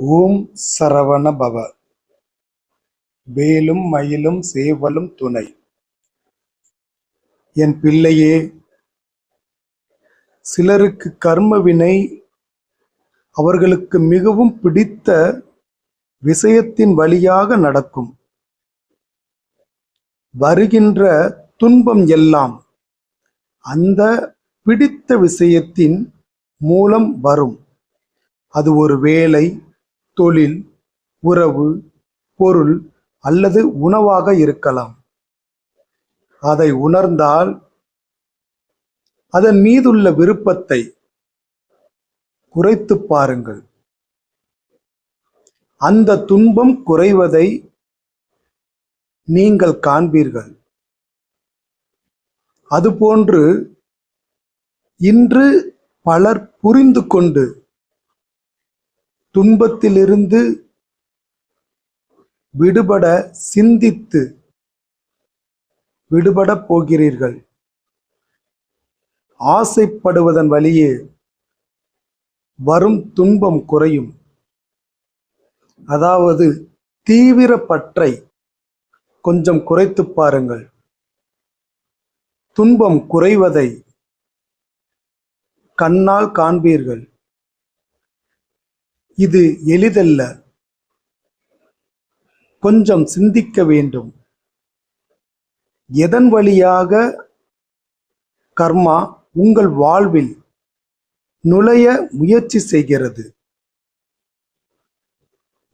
ஓம் சரவண பவ. வேலும் மயிலும் சேவலும் துணை. என் பிள்ளையே, சிலருக்கு கர்மவினை அவர்களுக்கு மிகவும் பிடித்த விஷயத்தின் வழியாக நடக்கும். வருகின்ற துன்பம் எல்லாம் அந்த பிடித்த விஷயத்தின் மூலம் வரும். அது ஒரு வேலை, தொழில், உறவு, பொருள் அல்லது உணவாக இருக்கலாம். அதை உணர்ந்தால் அதன் மீதுள்ள விருப்பத்தை குறைத்து பாருங்கள். அந்த துன்பம் குறைவதை நீங்கள் காண்பீர்கள். அதுபோன்று இன்று பலர் புரிந்து கொண்டு துன்பத்திலிருந்து விடுபட சிந்தித்து விடுபடப் போகிறீர்கள். ஆசைப்படுவதன் வழியே வரும் துன்பம் குறையும். அதாவது தீவிர பற்றை கொஞ்சம் குறைத்து பாருங்கள். துன்பம் குறைவதை கண்ணால் காண்பீர்கள். இது எளிதல்ல. கொஞ்சம் சிந்திக்க வேண்டும். எதன் வழியாக கர்மா உங்கள் வாழ்வில் நுழைய முயற்சி செய்கிறது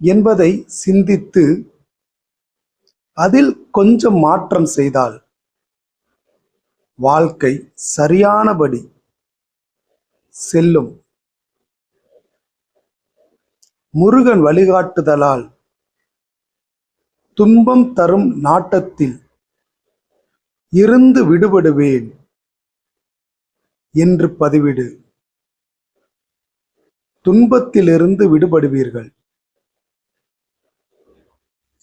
என்பதை சிந்தித்து அதில் கொஞ்சம் மாற்றம் செய்தால் வாழ்க்கை சரியானபடி செல்லும். முருகன் வழிகாட்டுதலால் துன்பம் தரும் நாட்டத்தில் இருந்து விடுபடுவேன் என்று பதிவிடு. துன்பத்திலிருந்து விடுபடுவீர்கள்.